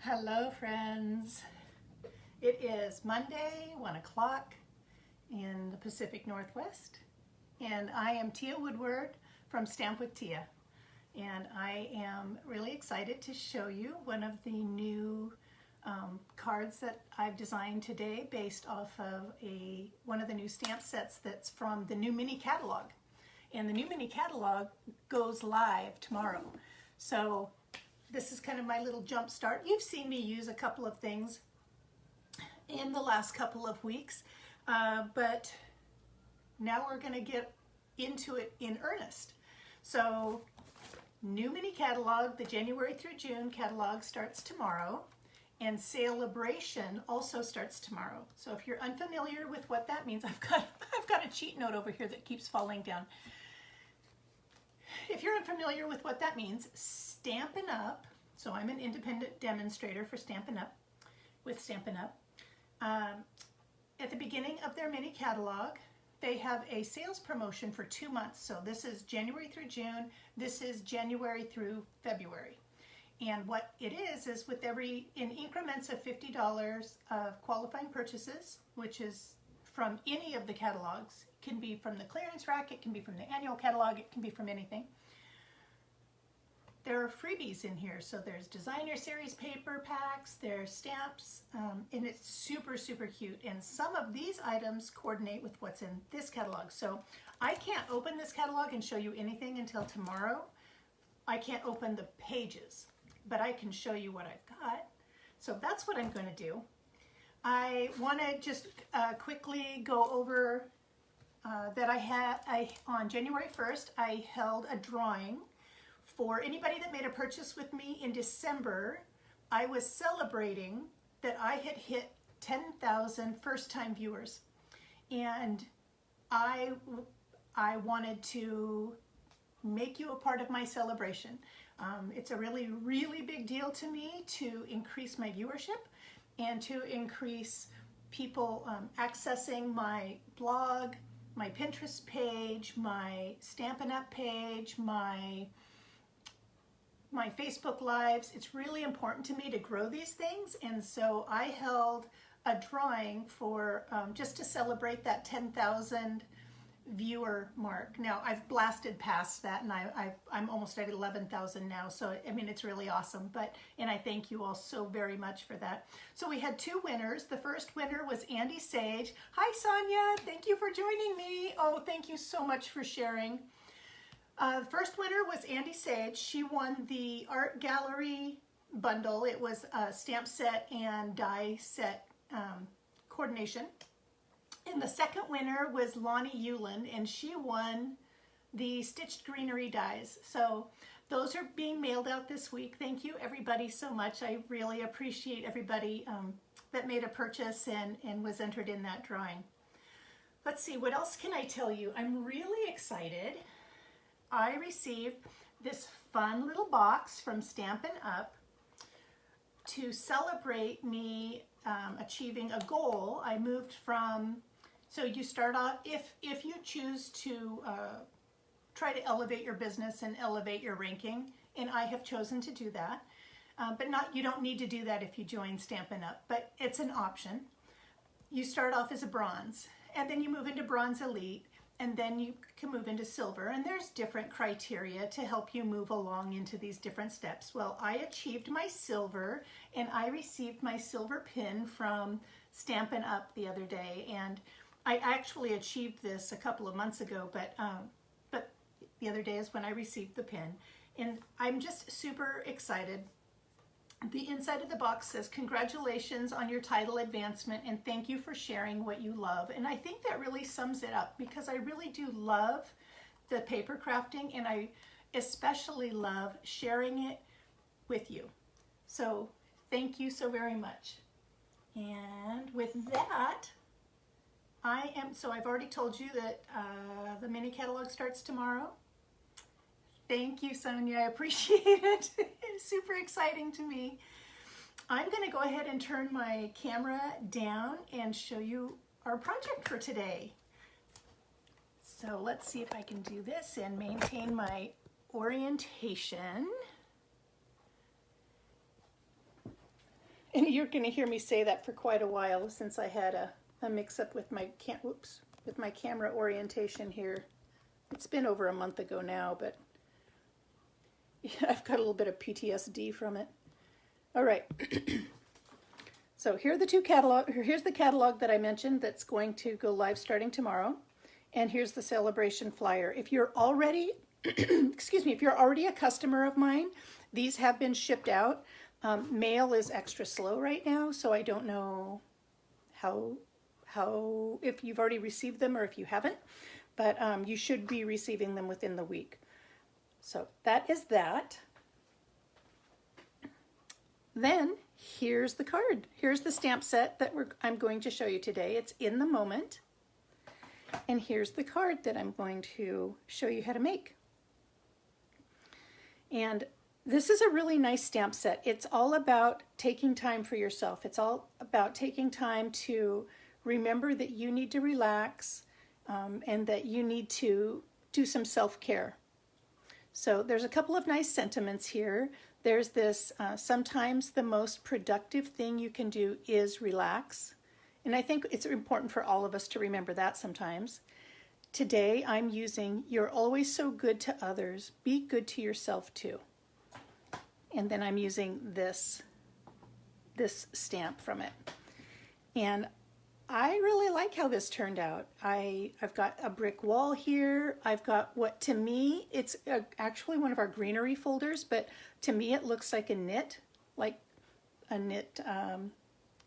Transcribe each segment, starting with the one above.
Hello friends. It is Monday, 1 o'clock in the Pacific Northwest, and I am Tia Woodward from Stamp with Tia, and I am really excited to show you one of the new cards that I've designed today based off of one of the new stamp sets that's from the new mini catalog. And the new mini catalog goes live tomorrow. So this is kind of my little jump start. You've seen me use a couple of things in the last couple of weeks, but now we're going to get into it in earnest. So new mini catalog, the January through June catalog starts tomorrow, and Celebration also starts tomorrow. So if you're unfamiliar with what that means, I've got a cheat note over here that keeps falling down. If you're unfamiliar with what that means, Stampin Up, so I'm an independent demonstrator for Stampin Up, with Stampin Up. At the beginning of their mini catalog, they have a sales promotion for 2 months. So this is January through June, this is January through February. And what it is with in increments of $50 of qualifying purchases, which is from any of the catalogs. It can be from the clearance rack, it can be from the annual catalog, it can be from anything. There are freebies in here. So there's designer series paper packs, there's stamps, and it's super, super cute. And some of these items coordinate with what's in this catalog. So I can't open this catalog and show you anything until tomorrow. I can't open the pages, but I can show you what I've got. So that's what I'm going to do. I want to just quickly go over that on January 1st, I held a drawing for anybody that made a purchase with me in December. I was celebrating that I had hit 10,000 first-time viewers, and I wanted to make you a part of my celebration. It's a really, really big deal to me to increase my viewership and to increase people accessing my blog, my Pinterest page, my Stampin' Up page, my Facebook Lives. It's really important to me to grow these things, and so I held a drawing for just to celebrate that 10,000 viewer mark. Now I've blasted past that, and I'm almost at 11,000 now, so I mean it's really awesome. And I thank you all so very much for that. So we had 2 winners. The first winner was Andy Sage. Hi Sonia, thank you for joining me. Oh, thank you so much for sharing. The first winner was Andy Sage. She won the art gallery bundle. It was a stamp set and die set coordination. And the second winner was Lonnie Euland, and she won the stitched greenery dies. So those are being mailed out this week. Thank you everybody so much. I really appreciate everybody that made a purchase and was entered in that drawing. Let's see, what else can I tell you? I'm really excited. I received this fun little box from Stampin' Up to celebrate me achieving a goal. I moved from, so you start off, if you choose to try to elevate your business and elevate your ranking, and I have chosen to do that, but you don't need to do that if you join Stampin' Up, but it's an option. You start off as a bronze, and then you move into bronze elite, and then you can move into silver, and there's different criteria to help you move along into these different steps. Well, I achieved my silver, and I received my silver pin from Stampin' Up the other day, and I actually achieved this a couple of months ago, but the other day is when I received the pin, and I'm just super excited. The inside of the box says, "Congratulations on your title advancement, and thank you for sharing what you love." And I think that really sums it up, because I really do love the paper crafting, and I especially love sharing it with you. So thank you so very much. And with that, so I've already told you that the mini catalog starts tomorrow. Thank you, Sonia, I appreciate it. It's super exciting to me. I'm gonna go ahead and turn my camera down and show you our project for today. So let's see if I can do this and maintain my orientation. And you're going to hear me say that for quite a while since I had a mix-up with my with my camera orientation here. It's been over a month ago now, but yeah, I've got a little bit of PTSD from it. All right. So here are the two catalog. Here's the catalog that I mentioned that's going to go live starting tomorrow, and here's the celebration flyer. If you're already, excuse me, if you're already a customer of mine, these have been shipped out. Mail is extra slow right now, so I don't know how if you've already received them or if you haven't, but you should be receiving them within the week. So that is that. Then here's the card. Here's the stamp set that I'm going to show you today. It's in the moment. And here's the card that I'm going to show you how to make. And this is a really nice stamp set. It's all about taking time for yourself. It's all about taking time to remember that you need to relax and that you need to do some self-care. So there's a couple of nice sentiments here. There's this, sometimes the most productive thing you can do is relax. And I think it's important for all of us to remember that sometimes. Today I'm using, you're always so good to others. Be good to yourself too. And then I'm using this stamp from it. And I really like how this turned out. I've got a brick wall here. I've got what to me, it's actually one of our greenery folders, but to me it looks like a knit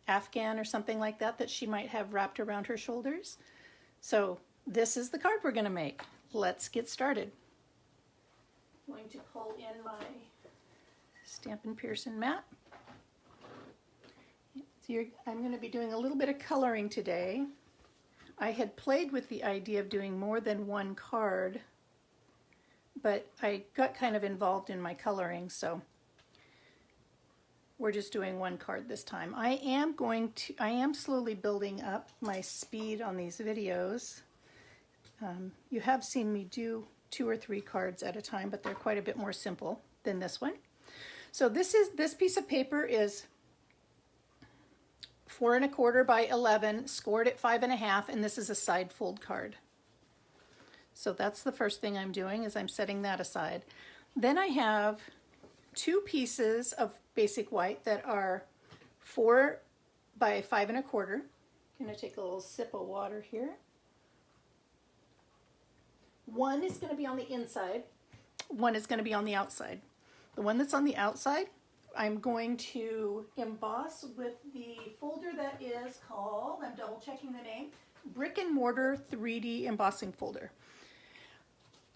Afghan or something like that she might have wrapped around her shoulders. So this is the card we're going to make. Let's get started. I'm going to pull in my Stampin' Pearson mat. So I'm going to be doing a little bit of coloring today. I had played with the idea of doing more than one card, but I got kind of involved in my coloring, so we're just doing one card this time. I am slowly building up my speed on these videos. You have seen me do 2 or 3 cards at a time, but they're quite a bit more simple than this one. So this piece of paper is 4 1/4 by 11, scored at 5 1/2, and this is a side fold card. So that's the first thing I'm doing, is I'm setting that aside. Then I have 2 pieces of basic white that are 4 by 5 1/4. I'm going to take a little sip of water here. One is going to be on the inside, one is going to be on the outside. The one that's on the outside, I'm going to emboss with the folder that is called, I'm double checking the name, Brick and Mortar 3D Embossing Folder.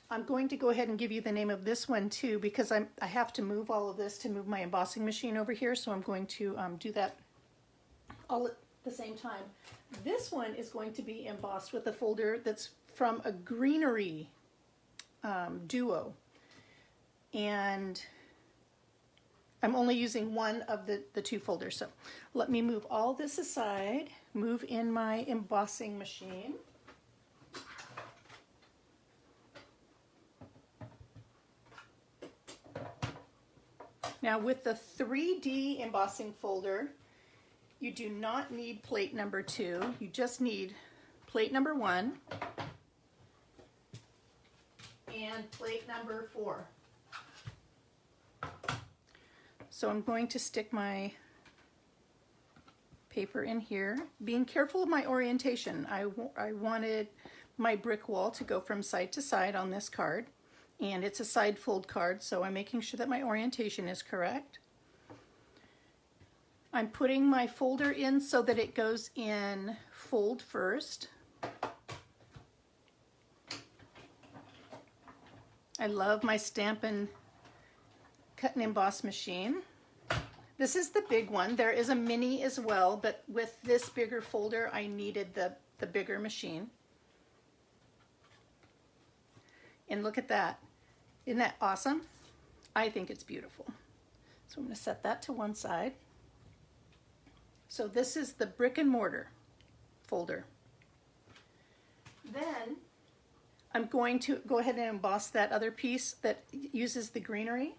I'm going to go ahead and give you the name of this one too, because I have to move all of this to move my embossing machine over here, so I'm going to do that all at the same time. This one is going to be embossed with a folder that's from a greenery duo, and I'm only using one of the 2 folders. So let me move all this aside, move in my embossing machine. Now with the 3D embossing folder, you do not need plate number 2. You just need plate number 1 and plate number 4. So I'm going to stick my paper in here, being careful of my orientation. I wanted my brick wall to go from side to side on this card, and it's a side fold card, so I'm making sure that my orientation is correct. I'm putting my folder in so that it goes in fold first. I love my Stampin' Cut and Emboss machine. This is the big one. There is a mini as well, but with this bigger folder, I needed the bigger machine. And look at that. Isn't that awesome? I think it's beautiful. So I'm going to set that to one side. So this is the Brick and Mortar folder. Then I'm going to go ahead and emboss that other piece that uses the greenery.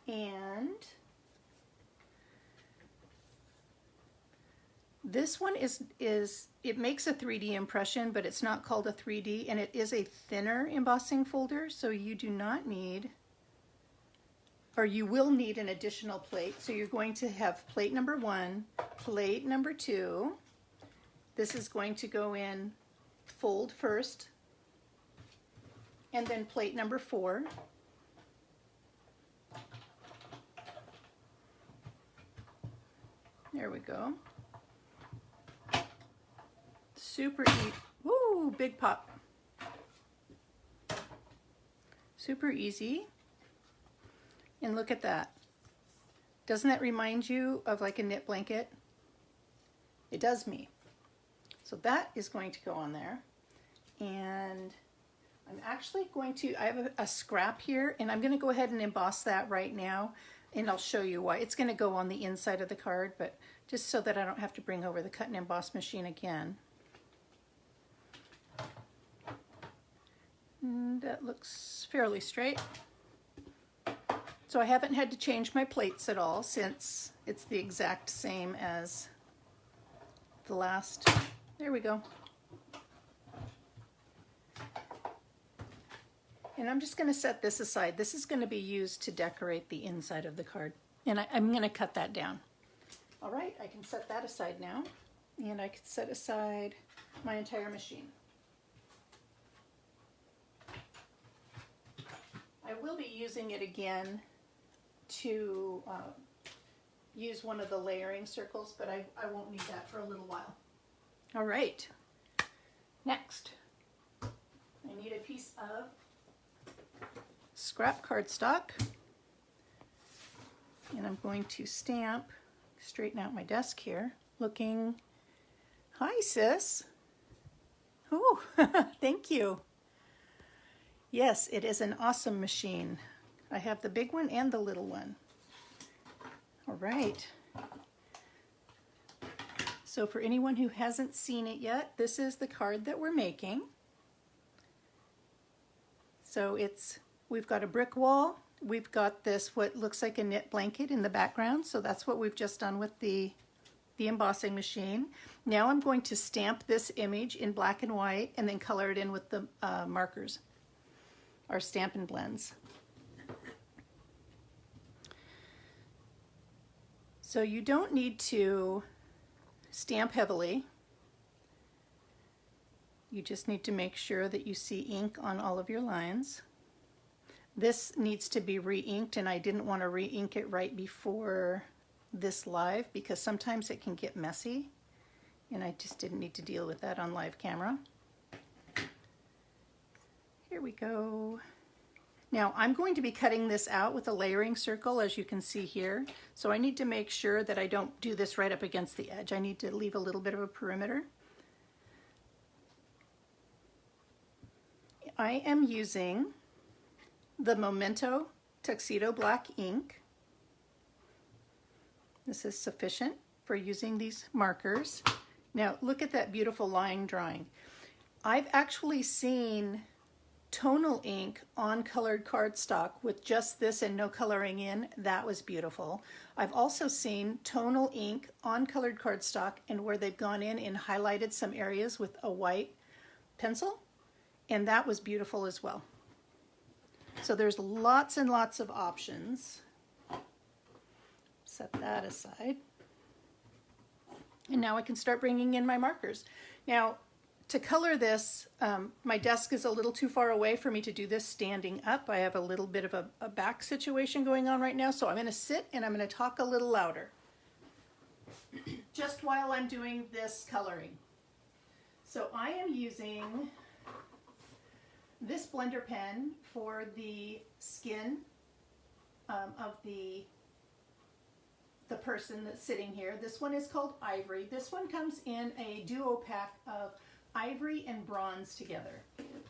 And This one is it makes a 3D impression, but it's not called a 3D, and it is a thinner embossing folder, so you do not need, or you will need an additional plate. So you're going to have plate number 1, plate number 2. This is going to go in fold first, and then plate number 4. There we go. Super easy. Woo, big pop. Super easy. And look at that. Doesn't that remind you of like a knit blanket? It does me. So that is going to go on there. And I'm actually going to, I have a scrap here, and I'm going to go ahead and emboss that right now. And I'll show you why. It's going to go on the inside of the card, but just so that I don't have to bring over the cut and emboss machine again. And that looks fairly straight. So I haven't had to change my plates at all since it's the exact same as the last. There we go. And I'm just going to set this aside. This is going to be used to decorate the inside of the card. And I'm going to cut that down. All right, I can set that aside now. And I can set aside my entire machine. I will be using it again to use one of the layering circles, but I won't need that for a little while. All right, next, I need a piece of scrap cardstock, and I'm going to stamp, straighten out my desk here, looking, hi sis, oh, thank you. Yes, it is an awesome machine. I have the big one and the little one. All right. So for anyone who hasn't seen it yet, this is the card that we're making. So we've got a brick wall. We've got this, what looks like a knit blanket in the background. So that's what we've just done with the embossing machine. Now I'm going to stamp this image in black and white and then color it in with the markers, our Stampin' Blends. So you don't need to stamp heavily. You just need to make sure that you see ink on all of your lines. This needs to be re-inked, and I didn't want to re-ink it right before this live because sometimes it can get messy, and I just didn't need to deal with that on live camera. Here we go. Now I'm going to be cutting this out with a layering circle, as you can see here. So I need to make sure that I don't do this right up against the edge. I need to leave a little bit of a perimeter. I am using the Memento Tuxedo Black ink. This is sufficient for using these markers. Now look at that beautiful line drawing. I've actually seen tonal ink on colored cardstock with just this and no coloring in. That was beautiful. I've also seen tonal ink on colored cardstock and where they've gone in and highlighted some areas with a white pencil, and that was beautiful as well. So there's lots and lots of options. Set that aside. And now I can start bringing in my markers. Now, to color this, my desk is a little too far away for me to do this standing up. I have a little bit of a back situation going on right now, so I'm going to sit and I'm going to talk a little louder just while I'm doing this coloring. So I am using this blender pen for the skin of the person that's sitting here. This one is called Ivory. This one comes in a duo pack of ivory and bronze together.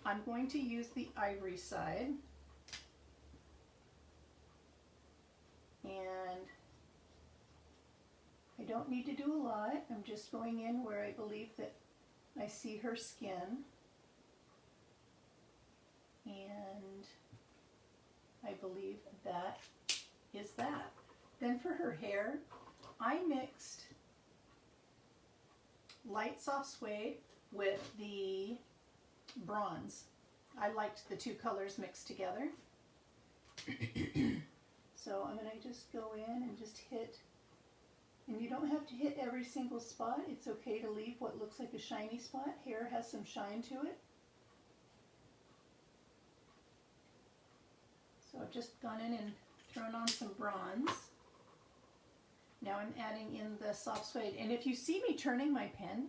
I'm going to use the ivory side, and I don't need to do a lot. I'm just going in where I believe that I see her skin, and I believe that is that. Then for her hair, I mixed light soft suede with the bronze. I liked the two colors mixed together. So I'm going to just go in and just hit, and you don't have to hit every single spot. It's okay to leave what looks like a shiny spot. Hair has some shine to it. So I've just gone in and thrown on some bronze. Now I'm adding in the soft suede, and if you see me turning my pen,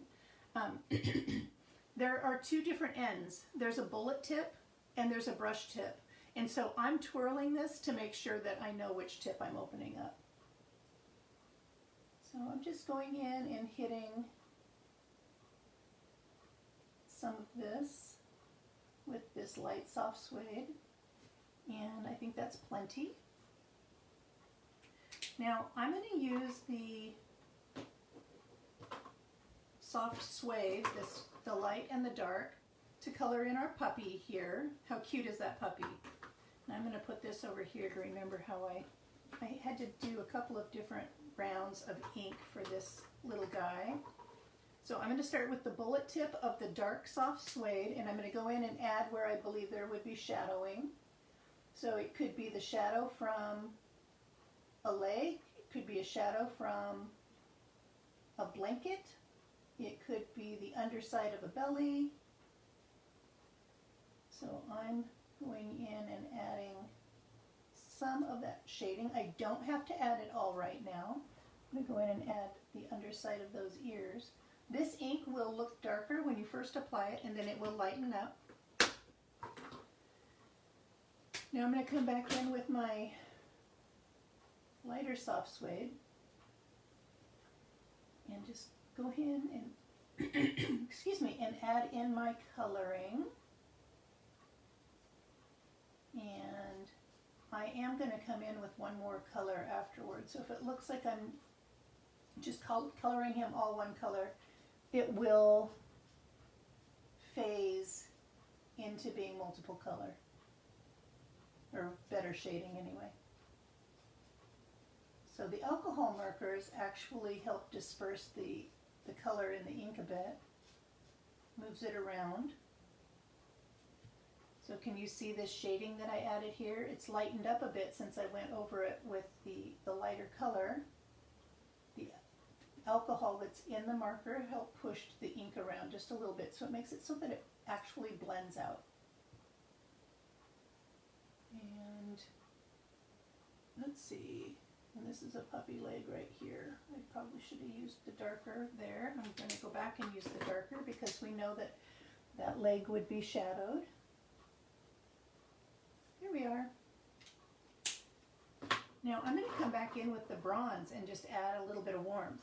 there are two different ends. There's a bullet tip and there's a brush tip. And so I'm twirling this to make sure that I know which tip I'm opening up. So I'm just going in and hitting some of this with this light soft suede. And I think that's plenty. Now I'm going to use the soft suede, the light and the dark, to color in our puppy here. How cute is that puppy? And I'm going to put this over here to remember how I had to do a couple of different rounds of ink for this little guy. So I'm going to start with the bullet tip of the dark soft suede, and I'm going to go in and add where I believe there would be shadowing. So it could be the shadow from a leg, it could be a shadow from a blanket, it could be the underside of a belly. So I'm going in and adding some of that shading. I don't have to add it all right now. I'm going to go in and add the underside of those ears. This ink will look darker when you first apply it, and then it will lighten up. Now I'm going to come back in with my lighter soft suede and just go in and excuse me, and add in my coloring. And I am going to come in with one more color afterwards. So if it looks like I'm just coloring him all one color, it will phase into being multiple color, or better shading anyway. So the alcohol markers actually help disperse the color in the ink a bit, moves it around. So can you see this shading that I added here? It's lightened up a bit since I went over it with the lighter color. The alcohol that's in the marker helped push the ink around just a little bit, so it makes it so that it actually blends out. And let's see, and this is a puppy leg right here. I probably should have used the darker there. I'm going to go back and use the darker because we know that that leg would be shadowed. Here we are. Now I'm going to come back in with the bronze and just add a little bit of warmth.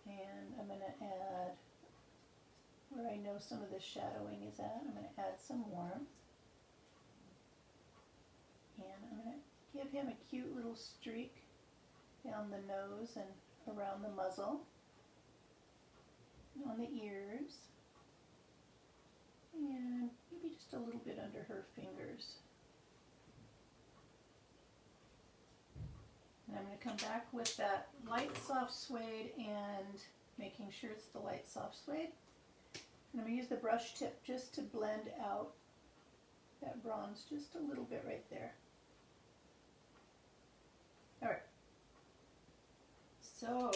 And I'm going to add where I know some of the shadowing is at. I'm going to add some warmth. And I'm going to give him a cute little streak down the nose and around the muzzle, and on the ears, and maybe just a little bit under her fingers. And I'm going to come back with that light soft suede and making sure it's the light soft suede. And I'm going to use the brush tip just to blend out that bronze just a little bit right there. All right. So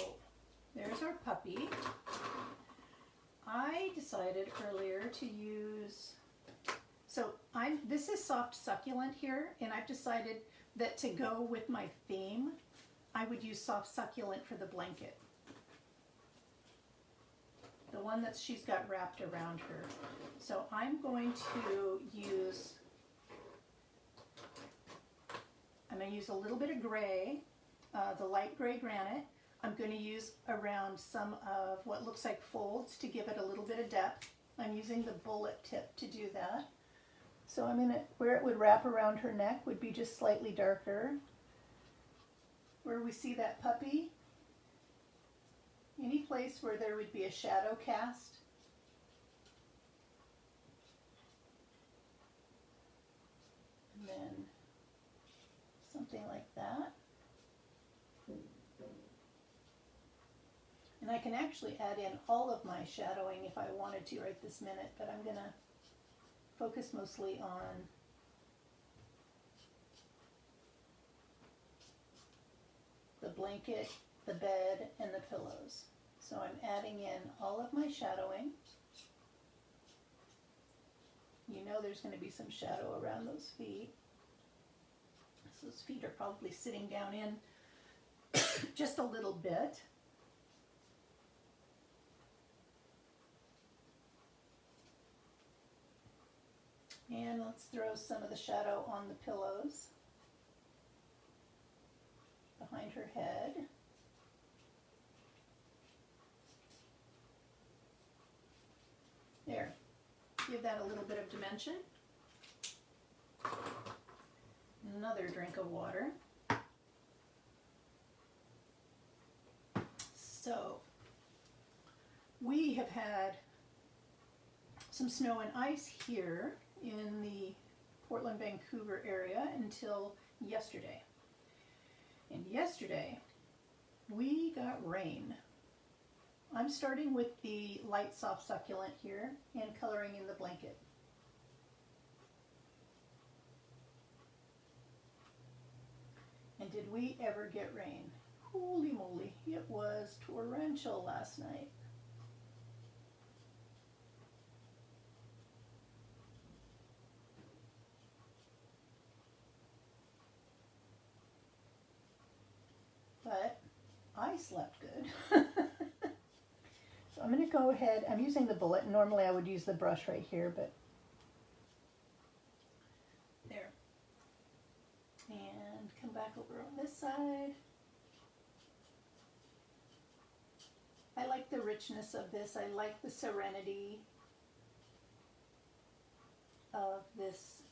there's our puppy. I decided earlier to use, this is soft succulent here, and I've decided that to go with my theme, I would use soft succulent for the blanket. The one that she's got wrapped around her. So I'm going to use a little bit of gray, the light gray granite. I'm going to use around some of what looks like folds to give it a little bit of depth. I'm using the bullet tip to do that. So I'm going to, where it would wrap around her neck would be just slightly darker. Where we see that puppy, any place where there would be a shadow cast. And then something like that. I can actually add in all of my shadowing if I wanted to right this minute, but I'm going to focus mostly on the blanket, the bed, and the pillows. So I'm adding in all of my shadowing. You know there's going to be some shadow around those feet. So those feet are probably sitting down in just a little bit. And let's throw some of the shadow on the pillows behind her head. There. Give that a little bit of dimension. Another drink of water. So, we have had some snow and ice here in the Portland, Vancouver area until yesterday. And yesterday, we got rain. I'm starting with the light soft succulent here and coloring in the blanket. And did we ever get rain? Holy moly, it was torrential last night. But I slept good. So I'm going to go ahead, I'm using the bullet. Normally I would use the brush right here, but there. And come back over on this side. I like the richness of this. I like the serenity of this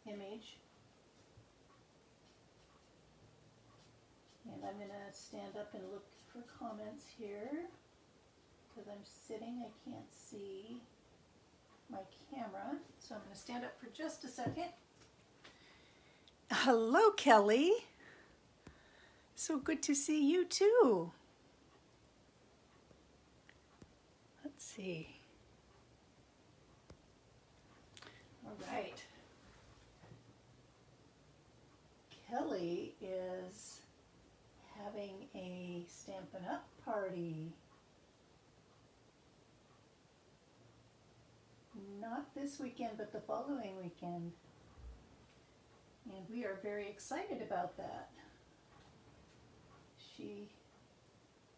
image. And I'm going to stand up and look for comments here. Because I'm sitting, I can't see my camera. So I'm going to stand up for just a second. Hello, Kelly. So good to see you too. Let's see. All right. Kelly is having a Stampin' Up party. Not this weekend, but the following weekend. And we are very excited about that. She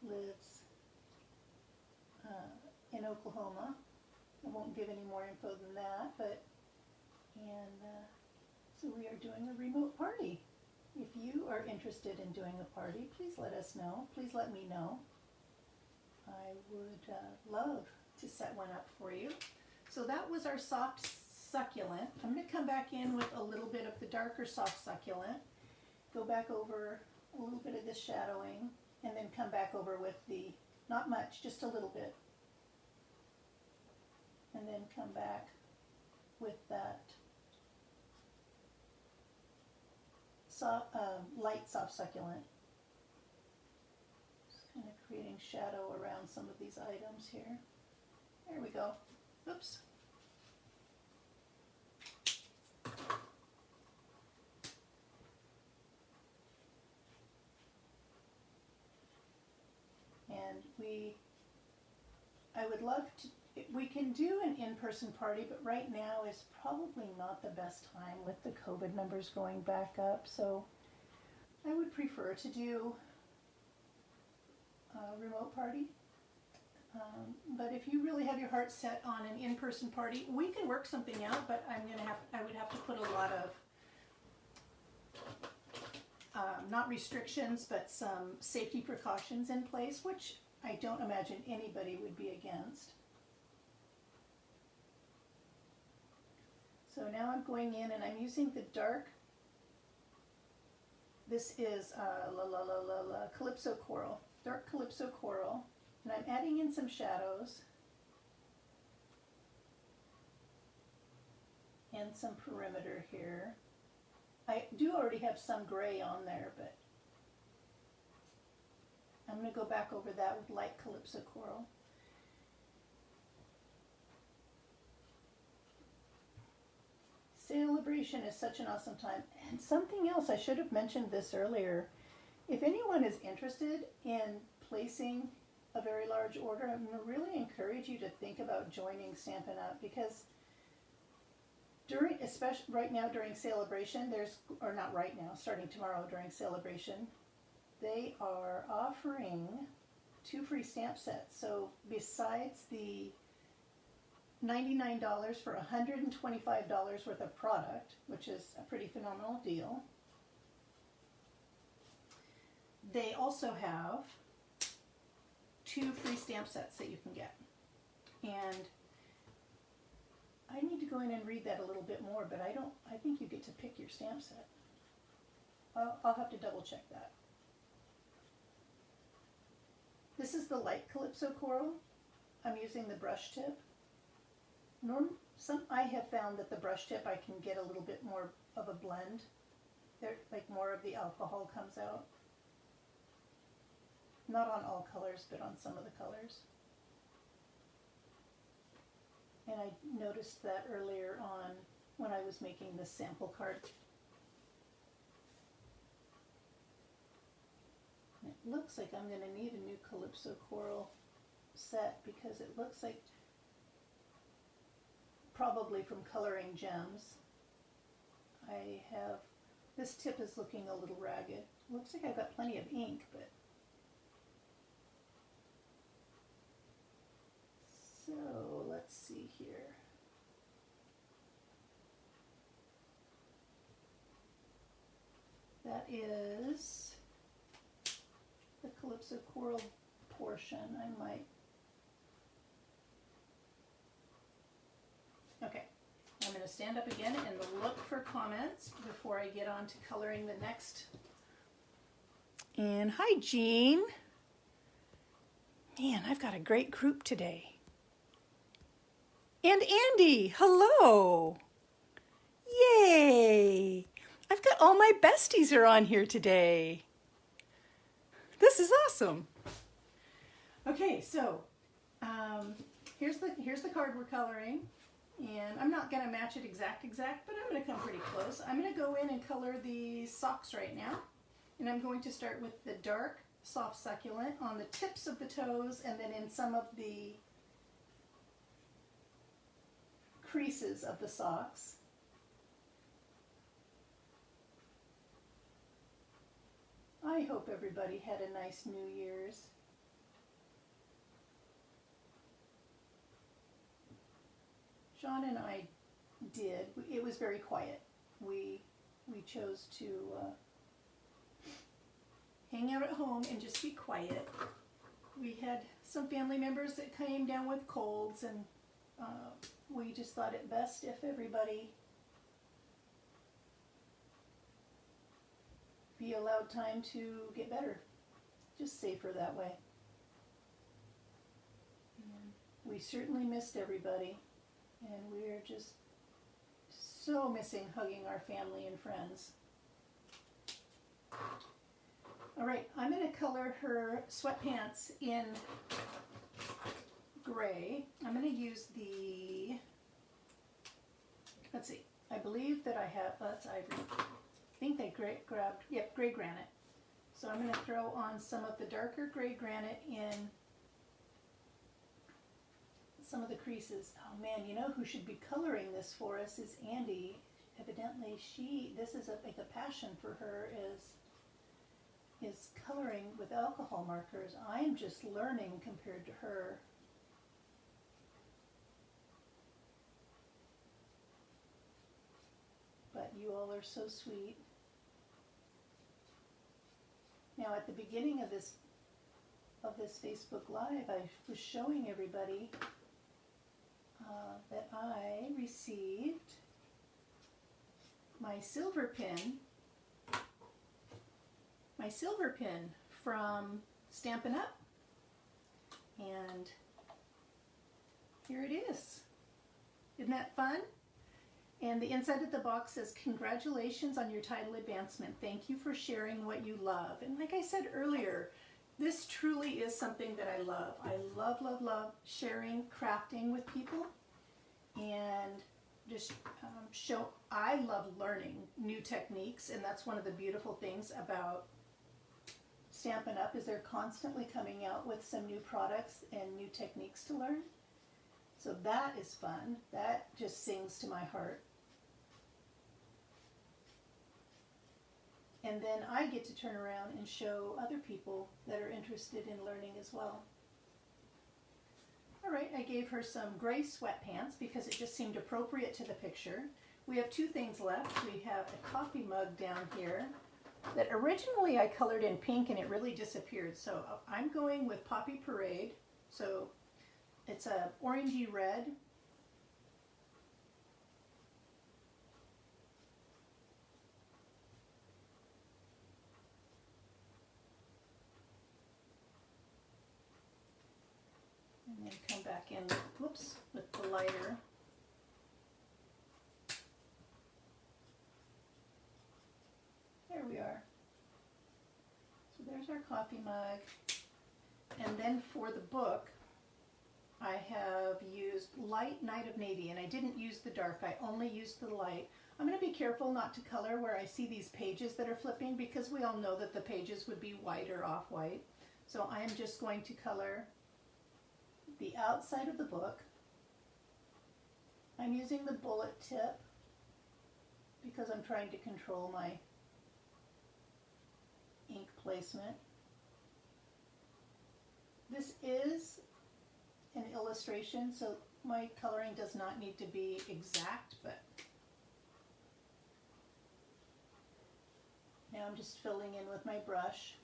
lives in Oklahoma. I won't give any more info than that, but, so we are doing a remote party. If you are interested in doing a party, please let us know. Please let me know. I would love to set one up for you. So that was our soft succulent. I'm going to come back in with a little bit of the darker soft succulent, go back over a little bit of this shadowing, and then come back over with the, not much, just a little bit. And then come back with that light soft succulent. Just kind of creating shadow around some of these items here. There we go. Oops. And I would love to, we can do an in-person party, but right now is probably not the best time with the COVID numbers going back up. So I would prefer to do a remote party. But if you really have your heart set on an in-person party, we can work something out, but I would have to put a lot of, not restrictions, but some safety precautions in place, which I don't imagine anybody would be against. So now I'm going in and I'm using the dark, this is Calypso Coral, dark Calypso Coral. And I'm adding in some shadows and some perimeter here. I do already have some gray on there, but I'm going to go back over that with light Calypso Coral. Celebration is such an awesome time. And something else, I should have mentioned this earlier. If anyone is interested in placing a very large order, I'm going to really encourage you to think about joining Stampin' Up, because especially right now during Celebration, or not right now, starting tomorrow during Celebration, they are offering 2 free stamp sets. So besides the $99 for $125 worth of product, which is a pretty phenomenal deal, they also have 2 free stamp sets that you can get. And I need to go in and read that a little bit more, but I think you get to pick your stamp set. I'll have to double check that. This is the light Calypso Coral. I'm using the brush tip. I have found that the brush tip I can get a little bit more of a blend. Like more of the alcohol comes out. Not on all colors, but on some of the colors. And I noticed that earlier on when I was making this sample card. It looks like I'm going to need a new Calypso Coral set, because it looks like, probably from Coloring Gems, this tip is looking a little ragged. Looks like I've got plenty of ink, but. So let's see here. That is the Calypso Coral portion. I might. Okay, I'm going to stand up again and look for comments before I get on to coloring the next. And hi, Jean. Man, I've got a great group today. And Andy, hello. Yay. I've got all my besties are on here today. This is awesome. Okay, so here's the card we're coloring. And I'm not going to match it exact, but I'm going to come pretty close. I'm going to go in and color the socks right now. And I'm going to start with the dark, soft succulent on the tips of the toes, and then in some of the creases of the socks. I hope everybody had a nice New Year's. Sean and I did. It was very quiet. We chose to hang out at home and just be quiet. We had some family members that came down with colds, and we just thought it best if everybody be allowed time to get better. Just safer that way. And we certainly missed everybody, and we're just so missing hugging our family and friends. All right, I'm going to color her sweatpants in gray. I'm going to use the, let's see, I believe that I have, that's ivory. I think they grabbed, yep, gray granite. So I'm going to throw on some of the darker gray granite in some of the creases. Oh man, you know who should be coloring this for us is Andy. Evidently this is like a passion for her, is coloring with alcohol markers. I'm just learning compared to her. But you all are so sweet. Now at the beginning of this Facebook Live, I was showing everybody that I received my silver pin from Stampin' Up. And here it is. Isn't that fun? And the inside of the box says, "Congratulations on your title advancement. Thank you for sharing what you love." And like I said earlier, this truly is something that I love. I love, love, love sharing crafting with people, and just I love learning new techniques, and that's one of the beautiful things about Stampin' Up! Is they're constantly coming out with some new products and new techniques to learn. So that is fun. That just sings to my heart. And then I get to turn around and show other people that are interested in learning as well. All right, I gave her some gray sweatpants because it just seemed appropriate to the picture. We have two things left. We have a coffee mug down here that originally I colored in pink and it really disappeared. So I'm going with Poppy Parade. So it's a orangey red. And then come back in, whoops, with the lighter. There we are. So there's our coffee mug. And then for the book, I have used light Night of Navy, and I didn't use the dark, I only used the light. I'm going to be careful not to color where I see these pages that are flipping, because we all know that the pages would be white or off-white. So I am just going to color the outside of the book. I'm using the bullet tip because I'm trying to control my ink placement. This is an illustration, so my coloring does not need to be exact, but now I'm just filling in with my brush.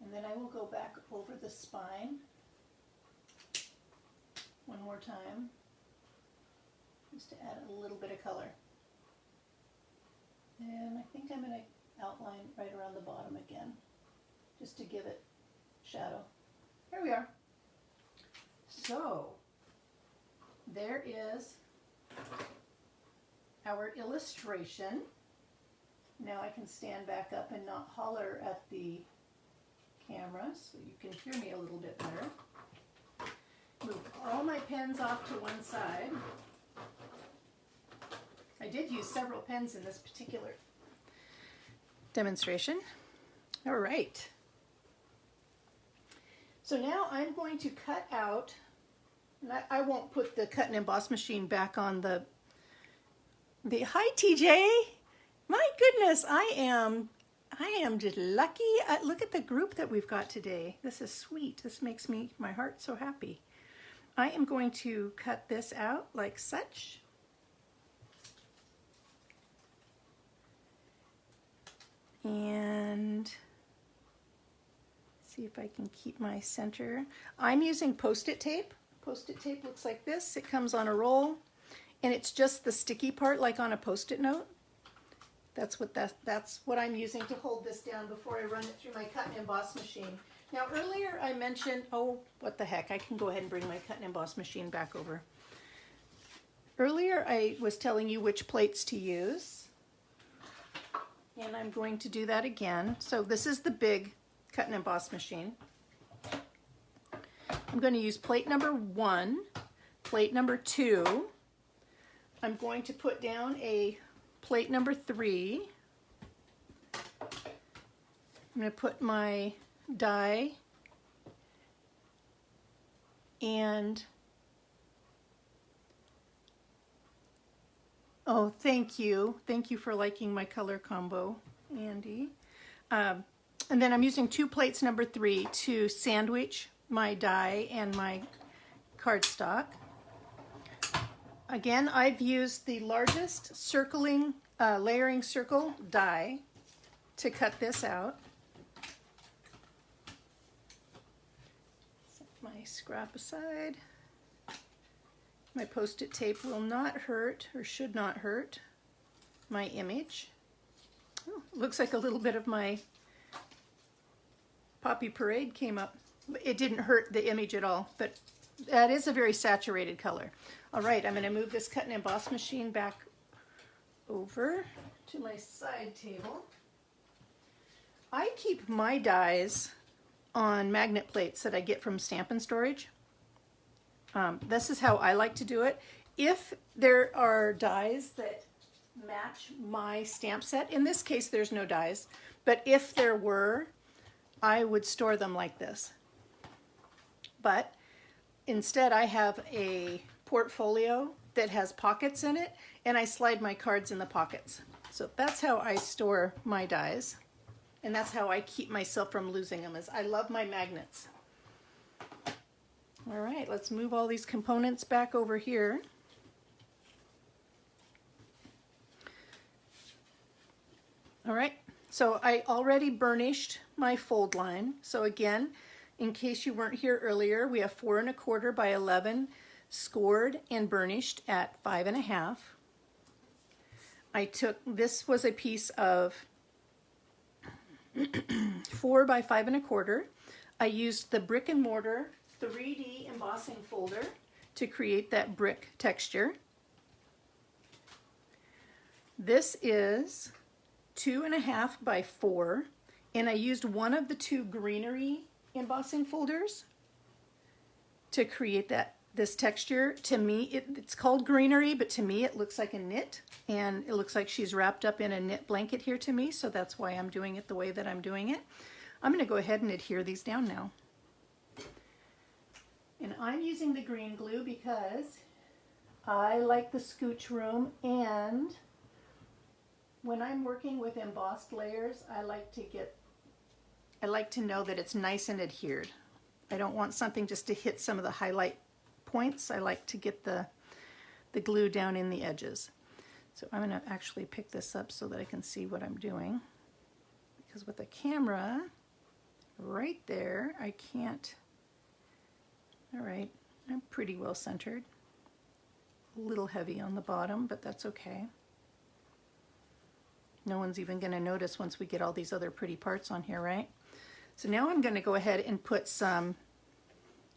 And then I will go back over the spine one more time, just to add a little bit of color. And I think I'm going to outline right around the bottom again, just to give it shadow. There we are. So there is our illustration. Now I can stand back up and not holler at the camera so you can hear me a little bit better. Move all my pens off to one side. I did use several pens in this particular demonstration. All right. So now I'm going to cut out, and I won't put the cut and emboss machine back on the hi TJ. My goodness, I am just lucky. Look at the group that we've got today. This is sweet. This makes my heart so happy. I am going to cut this out like such. And see if I can keep my center. I'm using Post-it tape. Post-it tape looks like this. It comes on a roll, and it's just the sticky part like on a Post-it note. That's what I'm using to hold this down before I run it through my cut and emboss machine. Now earlier I mentioned, oh, what the heck, I can go ahead and bring my cut and emboss machine back over. Earlier I was telling you which plates to use, and I'm going to do that again. So this is the big cut and emboss machine. I'm going to use plate number 1, plate number 2. I'm going to put down a plate number 3. I'm going to put my die and oh, thank you for liking my color combo, Andy. And then I'm using 2 plates number 3 to sandwich my die and my cardstock. Again, I've used the largest circling, layering circle die to cut this out. Set my scrap aside. My Post-it tape will not hurt, or should not hurt, my image. Oh, looks like a little bit of my Poppy Parade came up. It didn't hurt the image at all, but that is a very saturated color. All right, I'm going to move this cut and emboss machine back over to my side table. I keep my dies on magnet plates that I get from Stampin' Storage. This is how I like to do it. If there are dies that match my stamp set, in this case there's no dies, but if there were, I would store them like this. But instead I have a portfolio that has pockets in it, and I slide my cards in the pockets. So that's how I store my dies, and that's how I keep myself from losing them, is I love my magnets. All right, let's move all these components back over here. All right, so I already burnished my fold line. So again, in case you weren't here earlier, we have 4 1/4 by 11 scored and burnished at 5 1/2. This was a piece of 4 by 5 1/4. I used the brick and mortar 3D embossing folder to create that brick texture. This is 2 1/2 by 4, and I used one of the 2 greenery embossing folders to create this texture. To me, it's called greenery, but to me it looks like a knit, and it looks like she's wrapped up in a knit blanket here to me, so that's why I'm doing it the way that I'm doing it. I'm going to go ahead and adhere these down now. And I'm using the green glue because I like the scooch room, and when I'm working with embossed layers, I like to know that it's nice and adhered. I don't want something just to hit some of the highlight points. I like to get the glue down in the edges. So I'm going to actually pick this up so that I can see what I'm doing, because with the camera right there, I can't. All right, I'm pretty well centered. A little heavy on the bottom, but that's okay. No one's even going to notice once we get all these other pretty parts on here, right? So now I'm going to go ahead and put some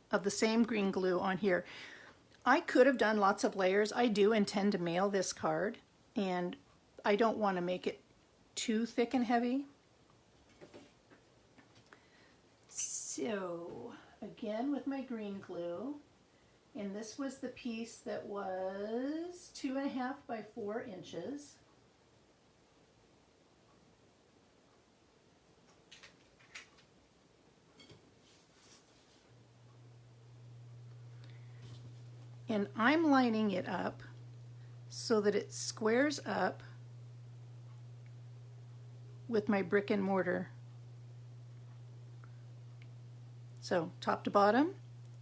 of the same green glue on here. I could have done lots of layers. I do intend to mail this card, and I don't want to make it too thick and heavy. So again with my green glue, and this was the piece that was 2 1/2 by 4 inches. And I'm lining it up so that it squares up with my brick and mortar. So top to bottom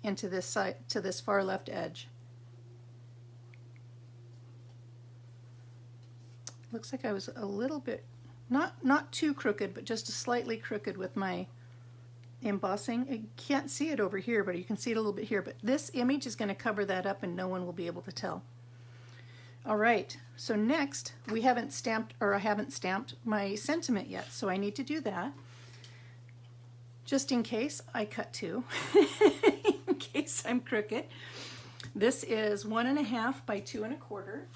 and to this side, to this far left edge. Looks like I was a little bit, not too crooked, but just slightly crooked with my embossing. You can't see it over here, but you can see it a little bit here. But this image is going to cover that up and no one will be able to tell. All right, so next we haven't stamped, or I haven't stamped my sentiment yet, so I need to do that. Just in case I cut 2, in case I'm crooked. This is 1 1/2 by 2 1/4.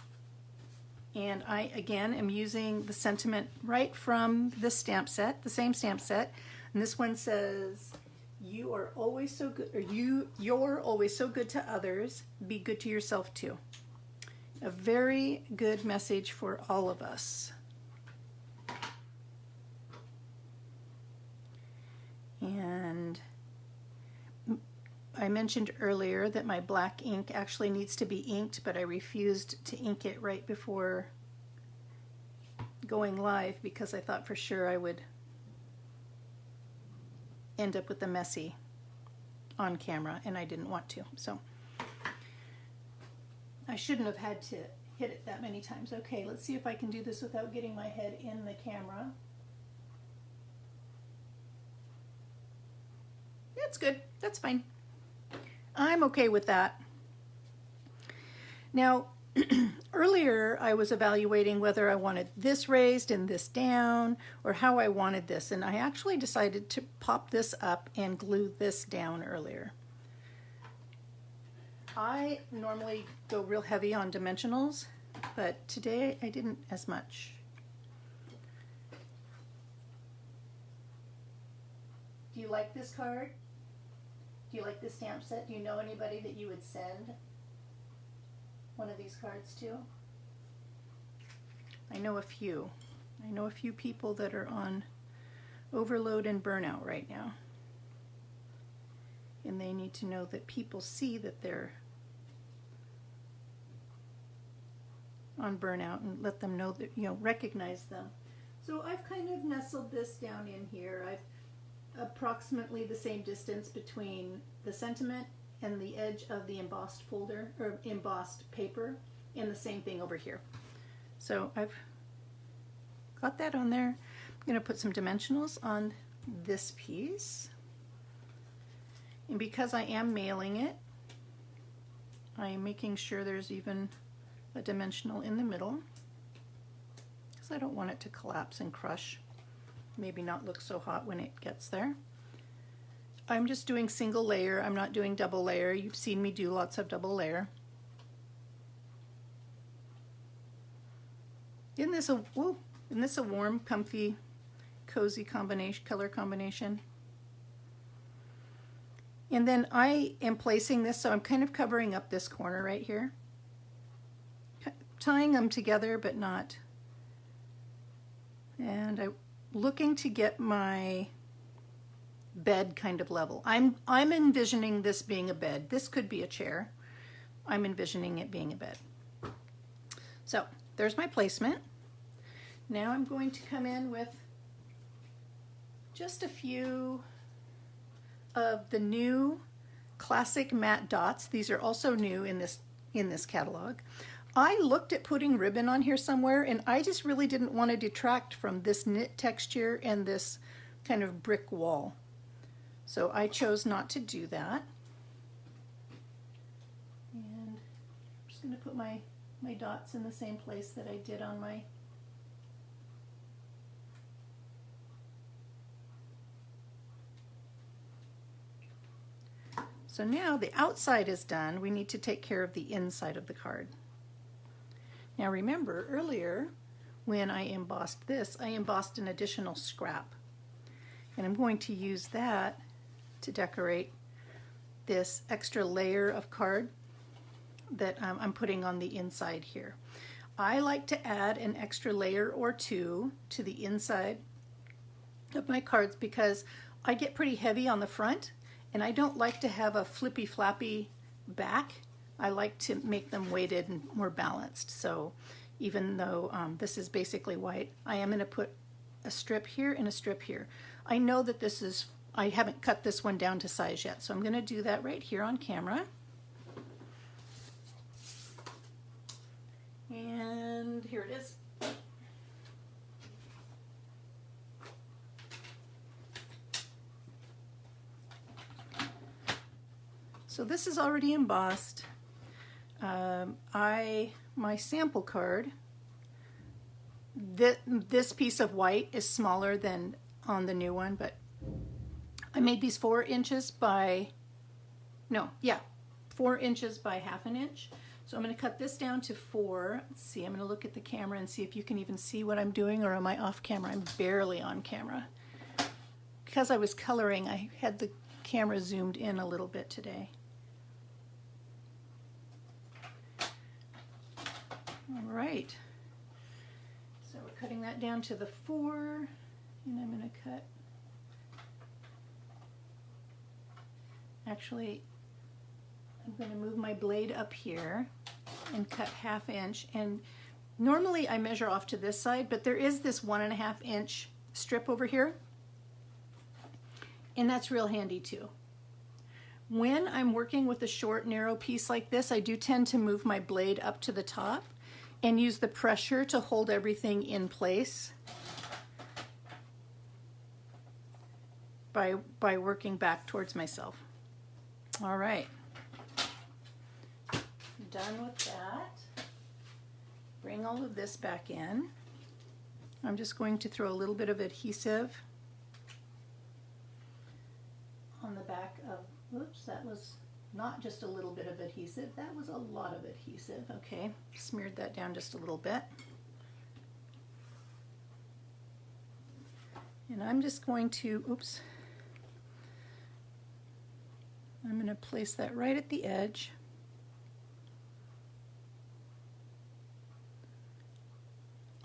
And I, again, am using the sentiment right from this stamp set, the same stamp set. And this one says, "You are always so good," or "You're always so good to others. Be good to yourself too." A very good message for all of us. And I mentioned earlier that my black ink actually needs to be inked, but I refused to ink it right before going live because I thought for sure I would end up with the messy on camera, and I didn't want to. So I shouldn't have had to hit it that many times. Okay, let's see if I can do this without getting my head in the camera. That's good. That's fine. I'm okay with that. Now, earlier I was evaluating whether I wanted this raised and this down, or how I wanted this, and I actually decided to pop this up and glue this down earlier. I normally go real heavy on dimensionals, but today I didn't as much. Do you like this card? Do you like this stamp set? Do you know anybody that you would send one of these cards to? I know a few. I know a few people that are on overload and burnout right now. And they need to know that people see that they're on burnout and let them know that, recognize them. So I've kind of nestled this down in here. I've approximately the same distance between the sentiment and the edge of the embossed folder or embossed paper, and the same thing over here. So I've got that on there. I'm going to put some dimensionals on this piece, and because I am mailing it, I am making sure there's even a dimensional in the middle because I don't want it to collapse and crush. Maybe not look so hot when it gets there. I'm just doing single layer. I'm not doing double layer. You've seen me do lots of double layer. Isn't this a warm, comfy, cozy combination, color combination? And then I am placing this, so I'm kind of covering up this corner right here, tying them together but not. And I'm looking to get my bed kind of level. I'm envisioning this being a bed. This could be a chair. I'm envisioning it being a bed. So there's my placement. Now I'm going to come in with just a few of the new classic matte dots. These are also new in this catalog. I looked at putting ribbon on here somewhere, and I just really didn't want to detract from this knit texture and this kind of brick wall. So I chose not to do that. And I'm just going to put my dots in the same place that I did on my So now the outside is done. We need to take care of the inside of the card. Now remember earlier when I embossed this, I embossed an additional scrap. And I'm going to use that to decorate this extra layer of card that I'm putting on the inside here. I like to add an extra layer or two to the inside of my cards because I get pretty heavy on the front, and I don't like to have a flippy flappy back. I like to make them weighted and more balanced. So even though this is basically white, I am going to put a strip here and a strip here. I know that this is, I haven't cut this one down to size yet, so I'm going to do that right here on camera. And here it is. So this is already embossed. My sample card, this piece of white is smaller than on the new one, but I made these 4 inches by 4 inches by ½ inch. So I'm going to cut this down to 4. Let's see, I'm going to look at the camera and see if you can even see what I'm doing, or am I off camera? I'm barely on camera. Because I was coloring, I had the camera zoomed in a little bit today. All right, so we're cutting that down to the 4, and I'm going to cut, actually, I'm going to move my blade up here and cut ½ inch, and normally I measure off to this side, but there is this 1½ inch strip over here, and that's real handy too. When I'm working with a short, narrow piece like this, I do tend to move my blade up to the top and use the pressure to hold everything in place by working back towards myself. All right, done with that. Bring all of this back in. I'm just going to throw a little bit of adhesive on the back of, oops, that was not just a little bit of adhesive, that was a lot of adhesive. Okay, smeared that down just a little bit. And I'm just going to, oops, I'm going to place that right at the edge.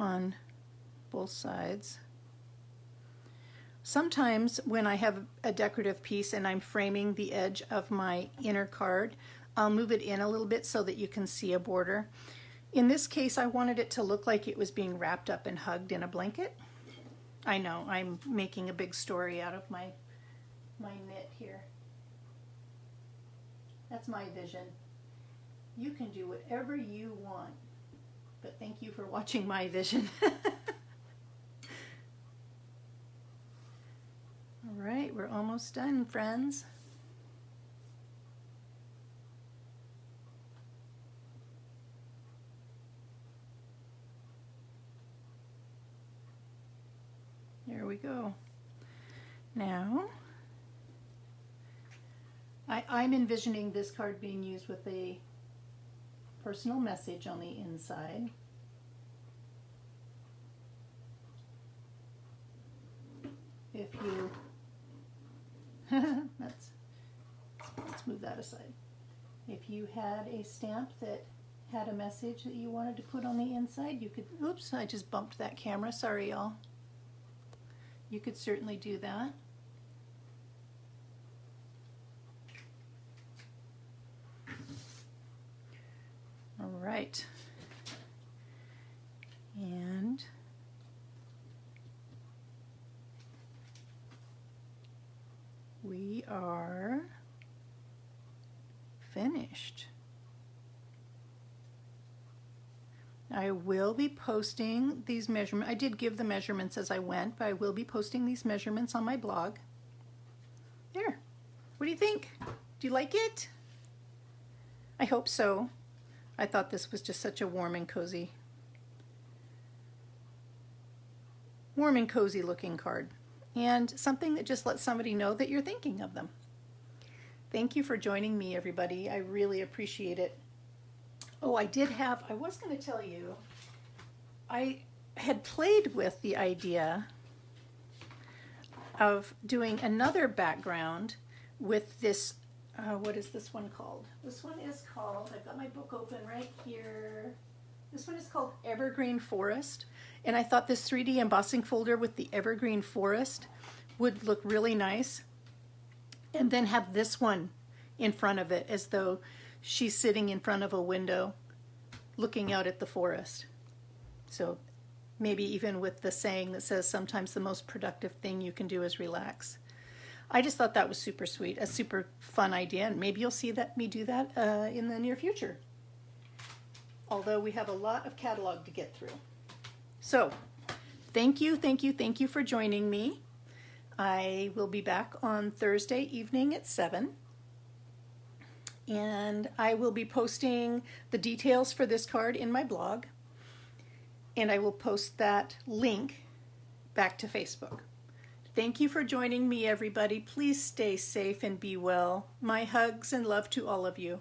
On both sides. Sometimes when I have a decorative piece and I'm framing the edge of my inner card, I'll move it in a little bit so that you can see a border. In this case, I wanted it to look like it was being wrapped up and hugged in a blanket. I know, I'm making a big story out of my knit here. That's my vision. You can do whatever you want, but thank you for watching my vision. All right, we're almost done, friends. There we go. Now, I'm envisioning this card being used with a personal message on the inside. If you, let's move that aside. If you had a stamp that had a message that you wanted to put on the inside, you could, oops, I just bumped that camera, sorry y'all. You could certainly do that. All right. And we are finished. I will be posting these measurements. I did give the measurements as I went, but I will be posting these measurements on my blog. There. What do you think? Do you like it? I hope so. I thought this was just such a warm and cozy looking card, and something that just lets somebody know that you're thinking of them. Thank you for joining me, everybody. I really appreciate it. Oh, I was going to tell you, I had played with the idea of doing another background with this, what is this one called? This one is called, I've got my book open right here. This one is called Evergreen Forest. And I thought this 3D embossing folder with the Evergreen Forest would look really nice. And then have this one in front of it as though she's sitting in front of a window looking out at the forest. So maybe even with the saying that says sometimes the most productive thing you can do is relax. I just thought that was super sweet, a super fun idea, and maybe you'll see me do that in the near future. Although we have a lot of catalog to get through. So thank you for joining me. I will be back on Thursday evening at 7. And I will be posting the details for this card in my blog. And I will post that link back to Facebook. Thank you for joining me, everybody. Please stay safe and be well. My hugs and love to all of you.